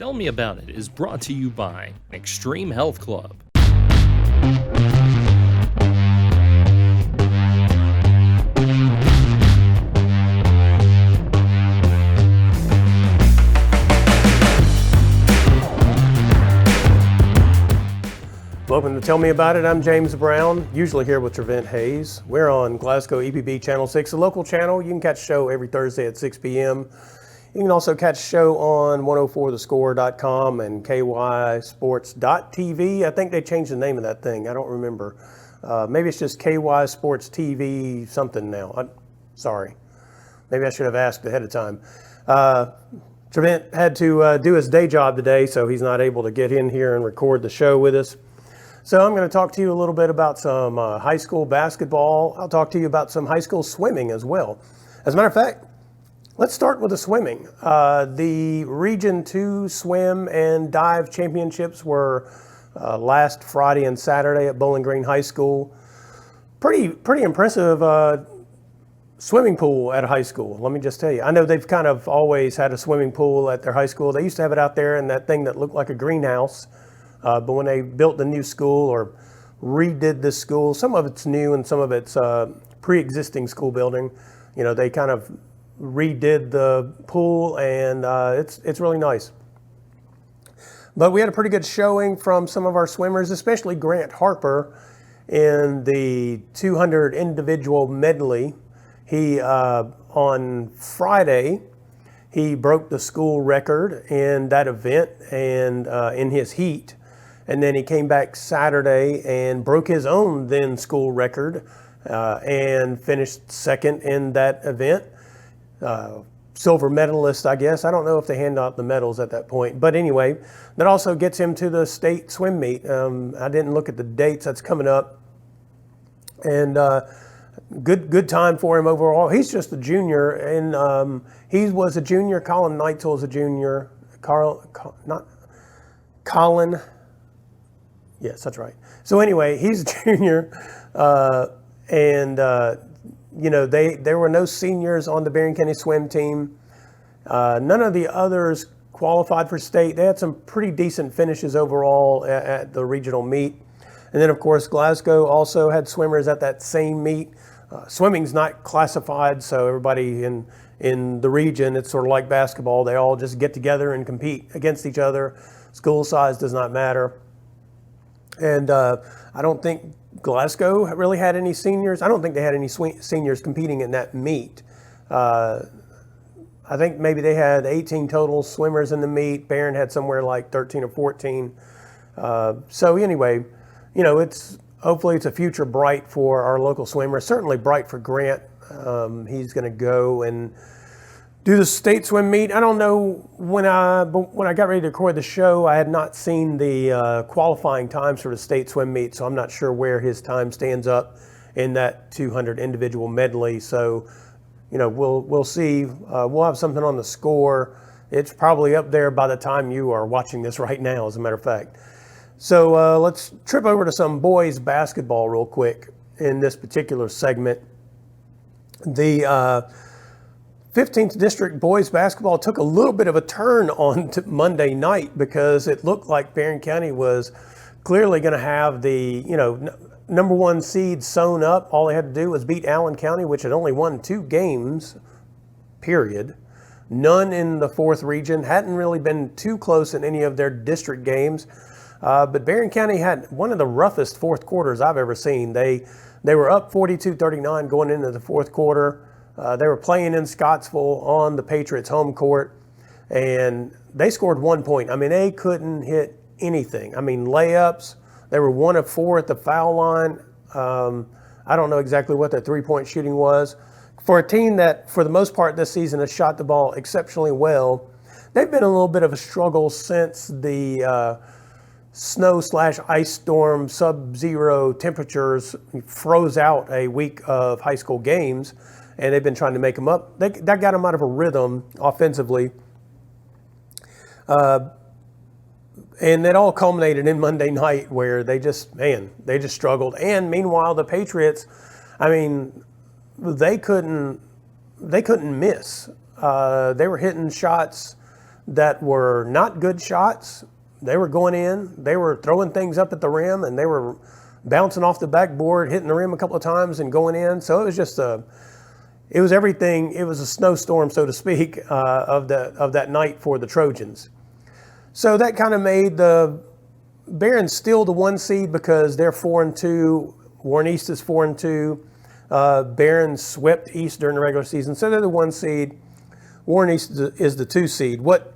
Tell Me About It is brought to you by Extreme Health Club. Welcome to Tell Me About It. I'm James Brown, usually here with Trevent Hayes. We're on Glasgow EPB Channel 6, a local channel. You can catch the show every Thursday at 6 p.m. You can also catch the show on 104thescore.com and kysports.tv. I think they changed the name of that thing. I don't remember. Maybe it's just KY Sports TV something now. Sorry. Maybe I should have asked ahead of time. Trevent had to do his day job today, so he's not able to get in here and record the show with us. So I'm going to talk to you a little bit about some high school basketball. I'll talk to you about some high school swimming as well. As a matter of fact, let's start with the swimming. The Region 2 swim and dive championships were last Friday and Saturday at Bowling Green High School. Pretty impressive swimming pool at a high school, let me just tell you. I know they've kind of always had a swimming pool at their high school. They used to have it out there in that thing that looked like a greenhouse. But when they built the new school or redid this school, some of it's new and some of it's pre-existing school building. You know, they kind of redid the pool and it's really nice. But we had a pretty good showing from some of our swimmers, especially Grant Harper in the 200 individual medley. He, on Friday, he broke the school record in that event and in his heat. And then he came back Saturday and broke his own then school record and finished second in that event. Silver medalist, I guess. I don't know if they hand out the medals at that point. But anyway, that also gets him to the state swim meet. I didn't look at the dates. That's coming up. And good time for him overall. He's just a junior. And he was a junior. Colin Neitzel is a junior. Colin. Yes, that's right. So anyway, he's a junior, you know, there were no seniors on the Berrien County swim team. None of the others qualified for state. They had some pretty decent finishes overall at the regional meet. And then, of course, Glasgow also had swimmers at that same meet. Swimming's not classified, so everybody in the region, it's sort of like basketball. They all just get together and compete against each other. School size does not matter. And I don't think Glasgow really had any seniors. I don't think they had any seniors competing in that meet. I think maybe they had 18 total swimmers in the meet. Barron had somewhere like 13 or 14. So anyway, you know, hopefully it's a future bright for our local swimmers. Certainly bright for Grant. He's going to go and do the state swim meet. I don't know when I got ready to record the show, I had not seen the qualifying times for the state swim meet, so I'm not sure where his time stands up in that 200 individual medley. So, you know, we'll see. We'll have something on the score. It's probably up there by the time you are watching this right now, as a matter of fact. So let's trip over to some boys basketball real quick in this particular segment. The 15th District boys basketball took a little bit of a turn on Monday night because it looked like Berrien County was clearly going to have the, you know, number one seed sewn up. All they had to do was beat Allen County, which had only won 2 games, period. None in the 4th region, hadn't really been too close in any of their district games. But Berrien County had one of the roughest fourth quarters I've ever seen. They were up 42-39 going into the fourth quarter. They were playing in Scottsville on the Patriots' home court, and they scored 1 point. I mean, they couldn't hit anything. I mean, layups. They were 1 of 4 at the foul line. I don't know exactly what their three-point shooting was. For a team that, for the most part this season, has shot the ball exceptionally well, they've been a little bit of a struggle since the snow/ice storm, sub-zero temperatures froze out a week of high school games. And they've been trying to make them up. That got them out of a rhythm offensively. And it all culminated in Monday night where they just struggled. And meanwhile, the Patriots, I mean, they couldn't miss. They were hitting shots that were not good shots. They were going in, they were throwing things up at the rim, and they were bouncing off the backboard, hitting the rim a couple of times and going in. So it was just it was everything. It was a snowstorm, so to speak, of that night for the Trojans. So that kind of made the Barron's still the 1 seed because they're 4-2. Warren East is 4-2. Barron's swept East during the regular season, so they're the 1 seed. Warren East is the 2 seed. What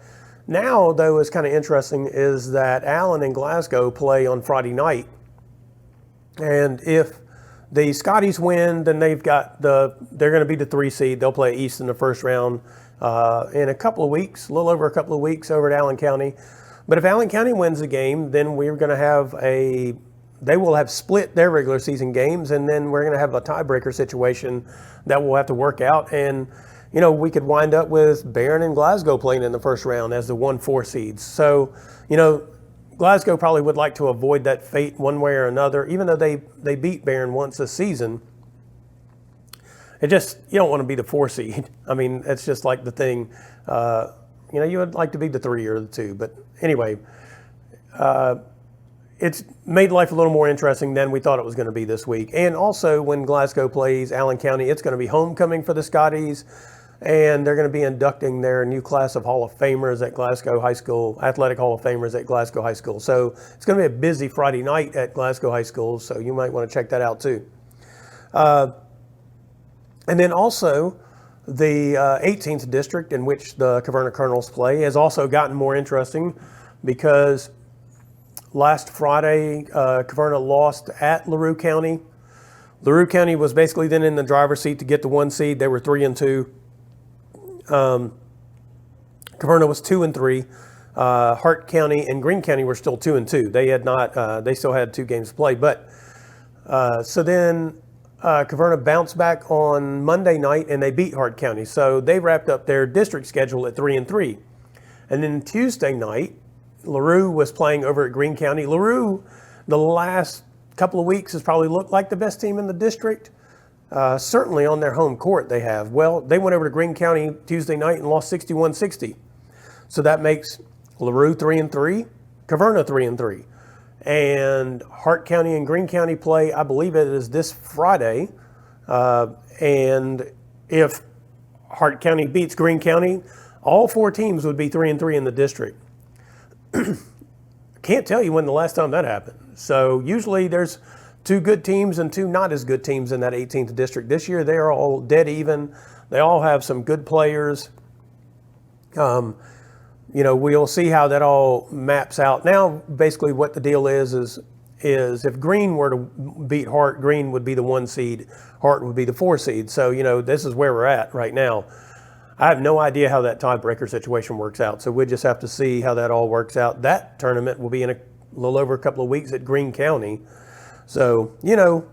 now, though, is kind of interesting is that Allen and Glasgow play on Friday night. And if the Scotties win, then they're going to be the 3 seed. They'll play East in the first round in a couple of weeks, a little over a couple of weeks over at Allen County. But if Allen County wins the game, then we're going to have they will have split their regular season games, and then we're going to have a tiebreaker situation that we'll have to work out. And, we could wind up with Barron and Glasgow playing in the first round as the 1-4 seeds. So, Glasgow probably would like to avoid that fate one way or another, even though they beat Barron once this season. You don't want to be the 4 seed. I mean, it's just like the thing, you would like to be the 3 or the 2. But anyway, it's made life a little more interesting than we thought it was going to be this week. And also, when Glasgow plays Allen County, it's going to be homecoming for the Scotties, and they're going to be inducting their new class of Hall of Famers at Glasgow High School, Athletic Hall of Famers at Glasgow High School. So it's going to be a busy Friday night at Glasgow High School, so you might want to check that out too. And then also, the 18th district in which the Caverna Colonels play has also gotten more interesting because last Friday, Caverna lost at LaRue County. LaRue County was basically then in the driver's seat to get the 1 seed. They were 3-2. Caverna was 2-3. Hart County and Greene County were still 2-2. They had not. They still had 2 games to play. But so then Caverna bounced back on Monday night and they beat Hart County. So they wrapped up their district schedule at 3-3. And then Tuesday night, LaRue was playing over at Greene County. LaRue, the last couple of weeks, has probably looked like the best team in the district. Certainly on their home court they have. Well, they went over to Greene County Tuesday night and lost 61-60. So that makes LaRue 3-3, Caverna 3-3. And Hart County and Greene County play, I believe it is this Friday. And if Hart County beats Greene County, all 4 teams would be 3-3 in the district. Can't tell you when the last time that happened. So usually there's 2 good teams and 2 not as good teams in that 18th district. This year they are all dead even. They all have some good players. We'll see how that all maps out. Now, basically what the deal is if Greene were to beat Hart, Greene would be the 1 seed, Hart would be the 4 seed. So, this is where we're at right now. I have no idea how that tiebreaker situation works out. So we just have to see how that all works out. That tournament will be in a little over a couple of weeks at Greene County. So,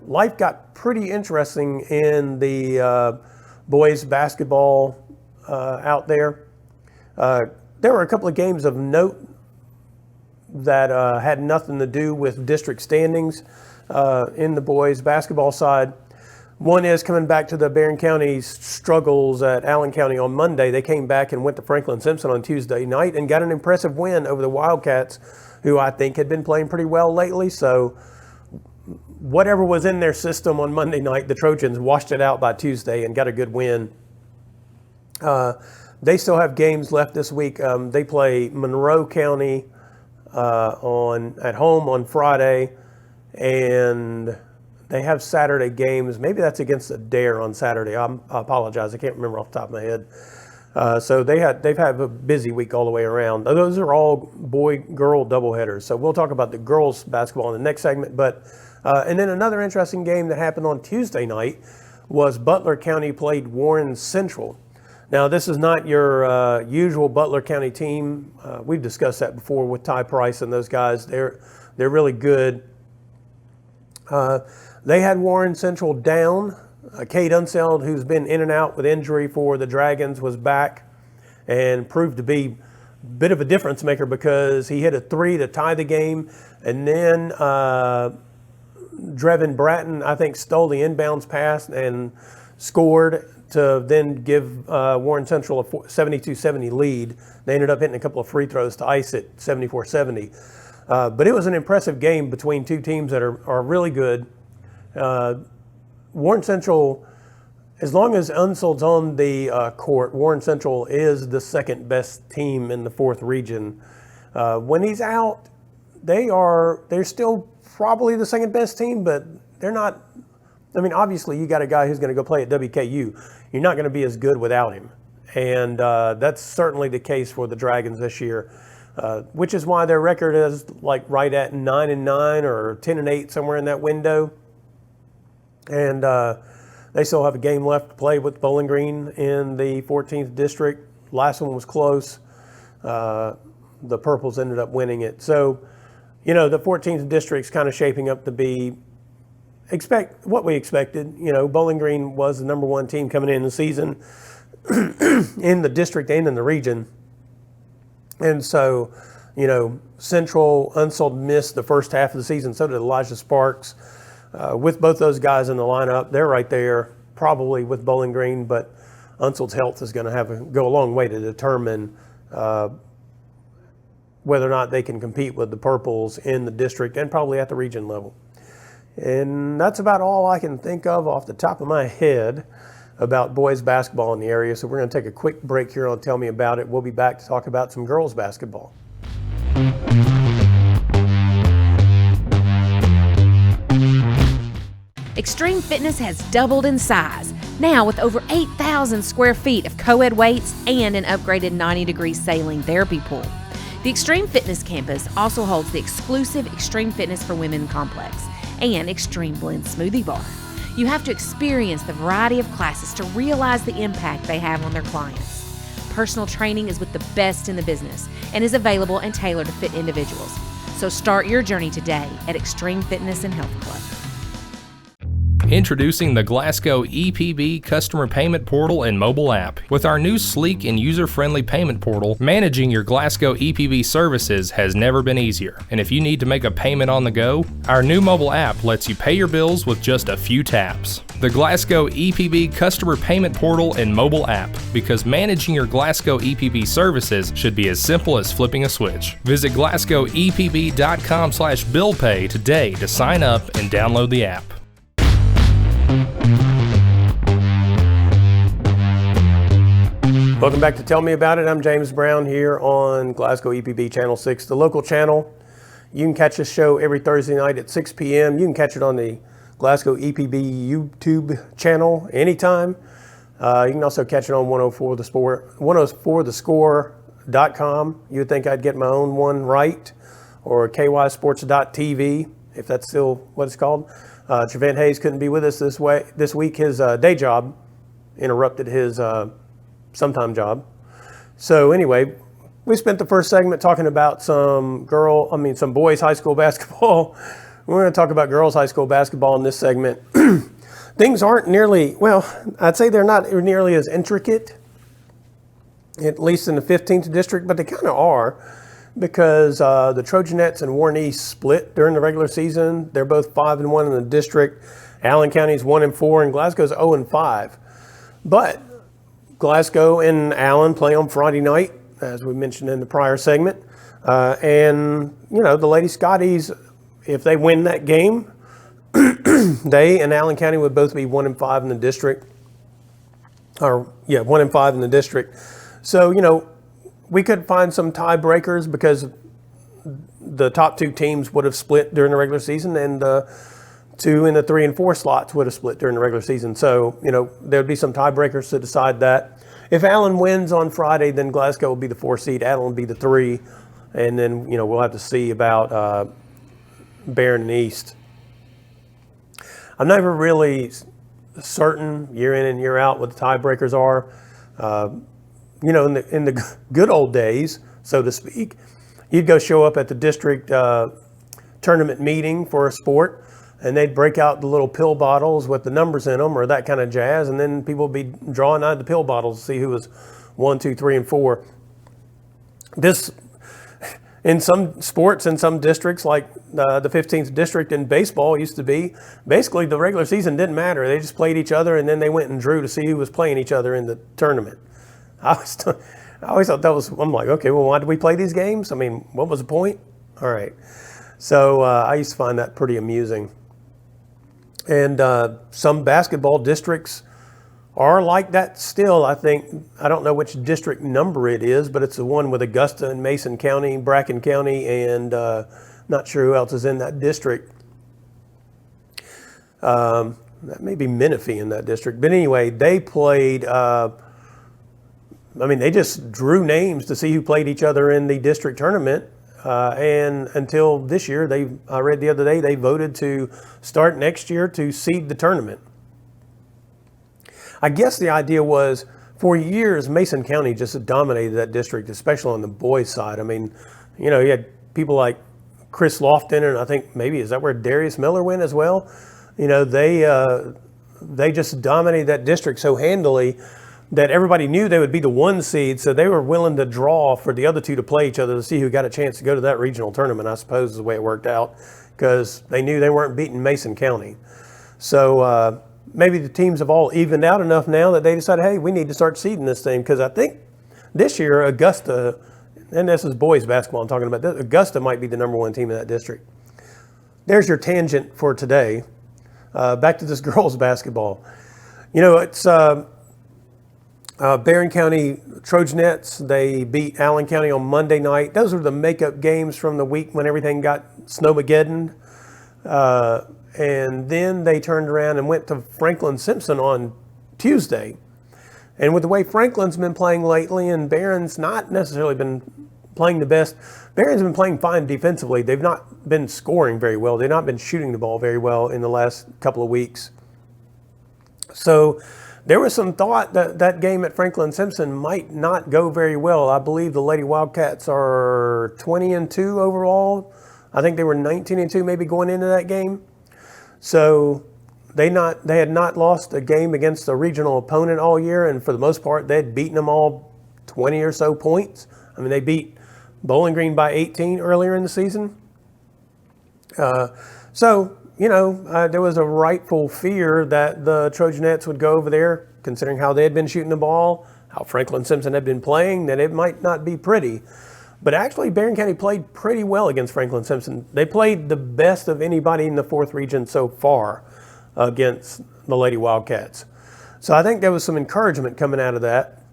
life got pretty interesting in the boys basketball out there. There were a couple of games of note that had nothing to do with district standings in the boys basketball side. One is coming back to the Barron County's struggles at Allen County on Monday. They came back and went to Franklin Simpson on Tuesday night and got an impressive win over the Wildcats, who I think had been playing pretty well lately. So whatever was in their system on Monday night, the Trojans washed it out by Tuesday and got a good win. They still have games left this week. They play Monroe County at home on Friday, and they have Saturday games. Maybe that's against Adair on Saturday. I apologize. I can't remember off the top of my head. So they've had a busy week all the way around. Those are all boy-girl doubleheaders. So we'll talk about the girls basketball in the next segment. But and then another interesting game that happened on Tuesday night was Butler County played Warren Central. Now, this is not your usual Butler County team. We've discussed that before with Ty Price and those guys. They're really good. They had Warren Central down. Cade Unseld, who's been in and out with injury for the Dragons, was back and proved to be a bit of a difference maker because he hit a 3 to tie the game. And then Drevin Bratton, I think, stole the inbounds pass and scored to then give Warren Central a 72-70 lead. They ended up hitting a couple of free throws to ice it 74-70. But it was an impressive game between two teams that are really good. Warren Central, as long as Unsold's on the court, Warren Central is the second best team in the 4th region. When he's out, they're still probably the second best team, but they're not. I mean, obviously, you got a guy who's going to go play at WKU. You're not going to be as good without him. And that's certainly the case for the Dragons this year, which is why their record is like right at 9-9 or 10-8, somewhere in that window. And they still have a game left to play with Bowling Green in the 14th district. Last one was close. The Purples ended up winning it. So, the 14th district's kind of shaping up to be what we expected. Bowling Green was the number 1 team coming in the season in the district and in the region. And so, Central, Unsold missed the first half of the season. So did Elijah Sparks. With both those guys in the lineup, they're right there, probably with Bowling Green, but Unsold's health is going to go a long way to determine whether or not they can compete with the Purples in the district and probably at the region level. And that's about all I can think of off the top of my head about boys basketball in the area. So we're going to take a quick break here on Tell Me About It. We'll be back to talk about some girls basketball. Extreme Fitness has doubled in size, now with over 8,000 square feet of co-ed weights and an upgraded 90-degree saline therapy pool. The Extreme Fitness campus also holds the exclusive Extreme Fitness for Women complex and Extreme Blend smoothie bar. You have to experience the variety of classes to realize the impact they have on their clients. Personal training is with the best in the business and is available and tailored to fit individuals. So start your journey today at Extreme Fitness and Health Club. Introducing the Glasgow EPB customer payment portal and mobile app. With our new sleek and user-friendly payment portal, managing your Glasgow EPB services has never been easier. And if you need to make a payment on the go, our new mobile app lets you pay your bills with just a few taps. The Glasgow EPB customer payment portal and mobile app, because managing your Glasgow EPB services should be as simple as flipping a switch. Visit glasgowepb.com/billpay today to sign up and download the app. Welcome back to Tell Me About It. I'm James Brown here on Glasgow EPB Channel 6, the local channel. You can catch this show every Thursday night at 6 p.m. You can catch it on the Glasgow EPB YouTube channel anytime. You can also catch it on 104thescore.com. You would think I'd get my own one right, or kysports.tv, if that's still what it's called. Trevent Hayes couldn't be with us this week. His day job interrupted his sometime job. So anyway, we spent the first segment talking about some boys high school basketball. We're going to talk about girls high school basketball in this segment. Things aren't nearly, I'd say they're not nearly as intricate, at least in the 15th district, but they kind of are, because the Trojanettes and Warren East split during the regular season. They're both 5-1 in the district. Allen County's 1-4, and Glasgow's 0-5. But Glasgow and Allen play on Friday night, as we mentioned in the prior segment. And the Lady Scotties, if they win that game, they and Allen County would both be 1-5 in the district. 1-5 in the district. So, we could find some tiebreakers because the top two teams would have split during the regular season, and the 2 in the 3 and 4 slots would have split during the regular season. So, there would be some tiebreakers to decide that. If Allen wins on Friday, then Glasgow will be the 4 seed, Allen will be the 3, and then, we'll have to see about Barron and East. I'm never really certain year in and year out what the tiebreakers are. In the good old days, so to speak, you'd go show up at the district tournament meeting for a sport, and they'd break out the little pill bottles with the numbers in them or that kind of jazz, and then people would be drawing out the pill bottles to see who was 1, 2, 3, and 4. in some sports, in some districts, like the 15th district in baseball used to be, basically the regular season didn't matter. They just played each other, and then they went and drew to see who was playing each other in the tournament. I always thought that was, I'm like, okay, well, why did we play these games? I mean, what was the point? All right. So I used to find that pretty amusing. And some basketball districts are like that still. I don't know which district number it is, but it's the one with Augusta and Mason County, Bracken County, and not sure who else is in that district. That may be Menifee in that district. But anyway, they played, they just drew names to see who played each other in the district tournament. And until this year, I read the other day, they voted to start next year to seed the tournament. I guess the idea was, for years, Mason County just dominated that district, especially on the boys' side. I mean, you had people like Chris Lofton, and I think is that where Darius Miller went as well? They just dominated that district so handily that everybody knew they would be the 1 seed, so they were willing to draw for the other 2 to play each other to see who got a chance to go to that regional tournament, I suppose is the way it worked out, because they knew they weren't beating Mason County. So maybe the teams have all evened out enough now that they decided, hey, we need to start seeding this thing, because I think this year Augusta, and this is boys basketball I'm talking about, Augusta might be the number 1 team in that district. There's your tangent for today. Back to this girls basketball. It's Barron County Trojanettes. They beat Allen County on Monday night. Those were the makeup games from the week when everything got snowmageddon. And then they turned around and went to Franklin Simpson on Tuesday. And with the way Franklin's been playing lately, and Barron's not necessarily been playing the best, Barron's been playing fine defensively. They've not been scoring very well. They've not been shooting the ball very well in the last couple of weeks. So there was some thought that that game at Franklin Simpson might not go very well. I believe the Lady Wildcats are 20-2 overall. I think they were 19-2 maybe going into that game. So they had not lost a game against a regional opponent all year, and for the most part, they had beaten them all 20 or so points. I mean, they beat Bowling Green by 18 earlier in the season. There was a rightful fear that the Trojanettes would go over there, considering how they had been shooting the ball, how Franklin Simpson had been playing, that it might not be pretty. But actually, Barron County played pretty well against Franklin Simpson. They played the best of anybody in the 4th region so far against the Lady Wildcats. So I think there was some encouragement coming out of that.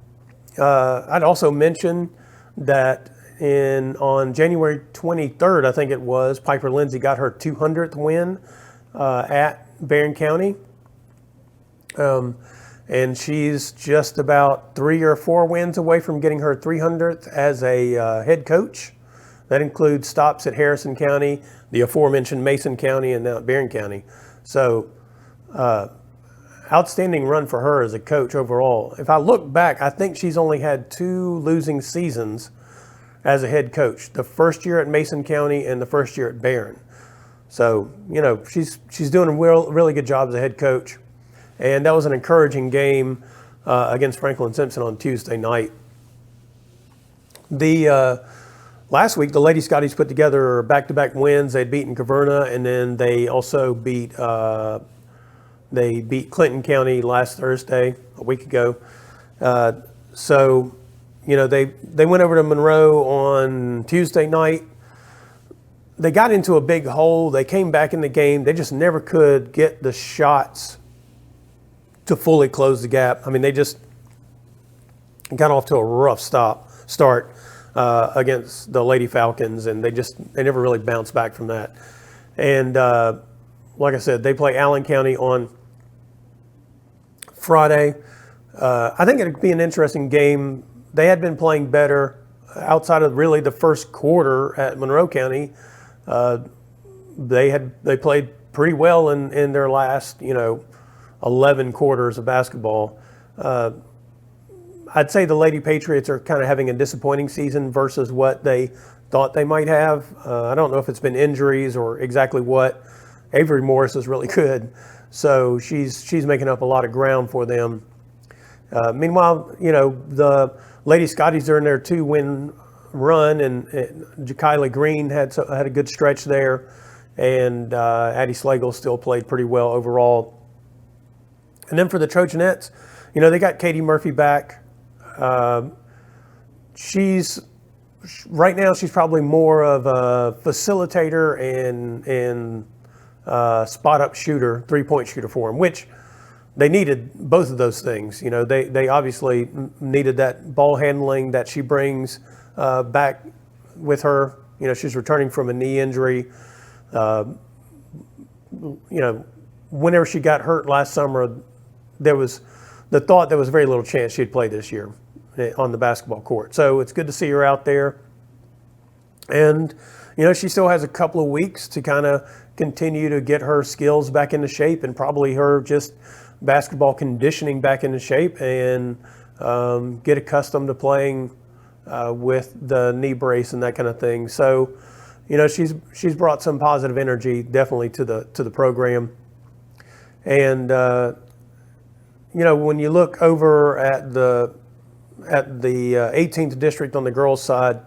I'd also mention that on January 23rd, I think it was, Piper Lindsay got her 200th win at Barron County. And she's just about 3 or 4 wins away from getting her 300th as a head coach. That includes stops at Harrison County, the aforementioned Mason County, and now at Barron County. So outstanding run for her as a coach overall. If I look back, I think she's only had 2 losing seasons as a head coach. The first year at Mason County and the first year at Barron. So, she's doing a really good job as a head coach. And that was an encouraging game against Franklin Simpson on Tuesday night. Last week, the Lady Scotties put together back-to-back wins. They'd beaten Caverna, and then they also beat Clinton County last Thursday, a week ago. They went over to Monroe on Tuesday night. They got into a big hole. They came back in the game. They just never could get the shots to fully close the gap. I mean, they just got off to a rough start against the Lady Falcons, and they never really bounced back from that. And like I said, they play Allen County on Friday. I think it'd be an interesting game. They had been playing better outside of really the first quarter at Monroe County. They played pretty well in their last 11 quarters of basketball. I'd say the Lady Patriots are kind of having a disappointing season versus what they thought they might have. I don't know if it's been injuries or exactly what. Avery Morris is really good, so she's making up a lot of ground for them. Meanwhile, the Lady Scotties are in their 2-win run, and Kylie Green had a good stretch there, and Addie Slagle still played pretty well overall. And then for the Trojanettes, they got Katie Murphy back. Right now she's probably more of a facilitator and spot up shooter, 3-point shooter for them, which they needed both of those things. They obviously needed that ball handling that she brings back with her. She's returning from a knee injury. Whenever she got hurt last summer, there was the thought there was very little chance she'd play this year on the basketball court. So it's good to see her out there. And, she still has a couple of weeks to kind of continue to get her skills back into shape, and probably her just basketball conditioning back into shape, and get accustomed to playing with the knee brace and that kind of thing. So, she's brought some positive energy definitely to the program. And, when you look over at the 18th district on the girls' side,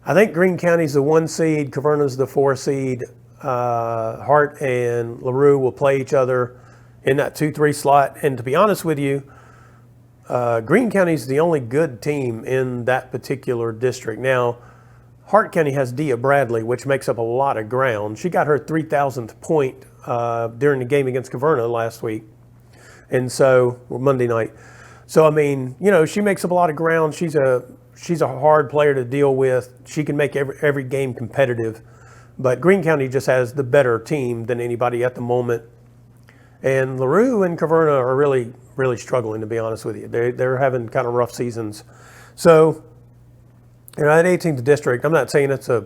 I think Greene County's the 1 seed, Caverna's the 4 seed. Hart and LaRue will play each other in that 2-3 slot. And to be honest with you, Greene County's the only good team in that particular district. Now, Hart County has Dia Bradley, which makes up a lot of ground. She got her 3,000th point during the game against Caverna last week. And so, Monday night. So, she makes up a lot of ground. She's a hard player to deal with. She can make every game competitive. But Greene County just has the better team than anybody at the moment. And LaRue and Caverna are really, really struggling, to be honest with you. They're having kind of rough seasons. So, at 18th district, I'm not saying it's a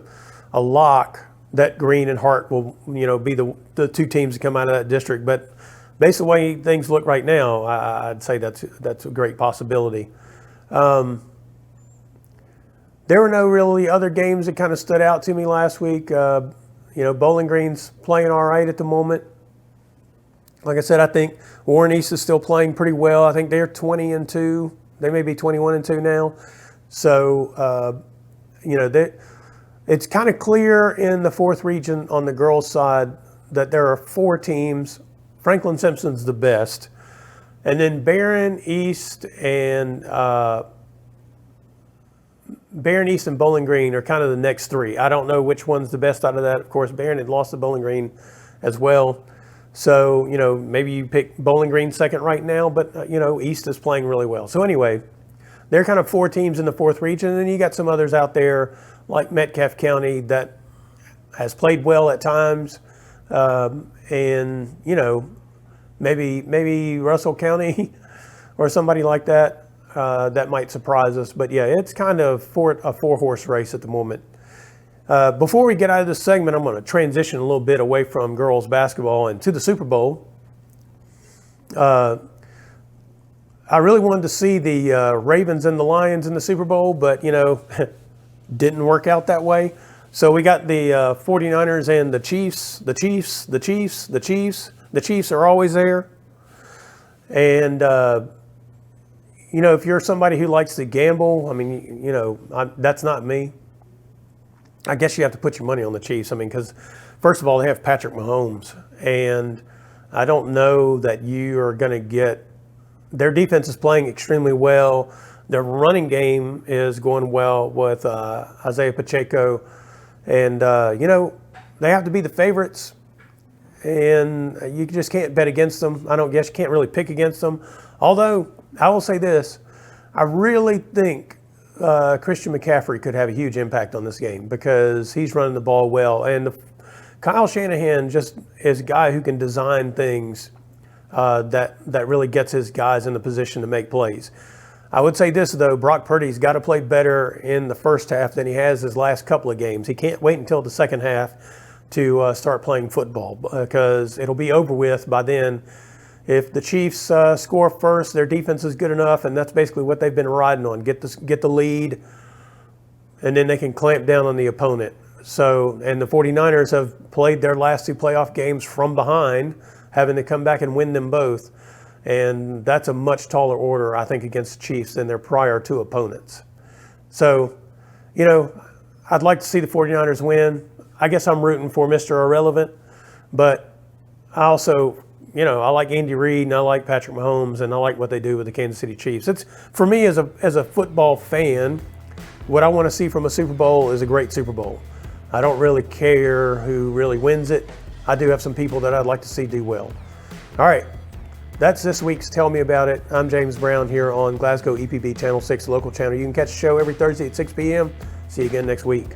lock that Greene and Hart will, be the two teams that come out of that district. But based on the way things look right now, I'd say that's a great possibility. There were no really other games that kind of stood out to me last week. Bowling Green's playing all right at the moment. Like I said, I think Warren East is still playing pretty well. I think they're 20-2. They may be 21-2 now. So, it's kind of clear in the 4th region on the girls' side that there are 4 teams. Franklin Simpson's the best. And then Barron East and Bowling Green are kind of the next 3. I don't know which one's the best out of that. Of course, Barron had lost to Bowling Green as well. So, maybe you pick Bowling Green second right now, but, East is playing really well. So anyway, they're kind of 4 teams in the 4th region. And then you got some others out there like Metcalfe County that has played well at times. And, maybe Russell County or somebody like that. That might surprise us. But, yeah, it's kind of a 4-horse race at the moment. Before we get out of this segment, I'm going to transition a little bit away from girls basketball and to the Super Bowl. I really wanted to see the Ravens and the Lions in the Super Bowl, but, didn't work out that way. So we got the 49ers and the Chiefs. The Chiefs are always there. And, if you're somebody who likes to gamble, that's not me. I guess you have to put your money on the Chiefs. Because first of all, they have Patrick Mahomes. And I don't know that you are going to get – their defense is playing extremely well. Their running game is going well with Isaiah Pacheco. And, they have to be the favorites. And you just can't bet against them. I don't guess you can't really pick against them. Although, I will say this. I really think Christian McCaffrey could have a huge impact on this game because he's running the ball well. And Kyle Shanahan just is a guy who can design things that really gets his guys in the position to make plays. I would say this, though. Brock Purdy's got to play better in the first half than he has his last couple of games. He can't wait until the second half to start playing football because it'll be over with by then. If the Chiefs score first, their defense is good enough, and that's basically what they've been riding on. Get the lead, and then they can clamp down on the opponent. So, and the 49ers have played their last 2 playoff games from behind, having to come back and win them both. And that's a much taller order, I think, against the Chiefs than their prior 2 opponents. So, you know, I'd like to see the 49ers win. I guess I'm rooting for Mr. Irrelevant, but I also, you know, I like Andy Reid and I like Patrick Mahomes and I like what they do with the Kansas City Chiefs. It's, for me as a football fan, what I want to see from a Super Bowl is a great Super Bowl. I don't really care who really wins it. I do have some people that I'd like to see do well. All right, that's this week's Tell Me About It. I'm James Brown here on Glasgow EPB Channel 6 local channel. You can catch the show every Thursday at 6 p.m. See you again next week.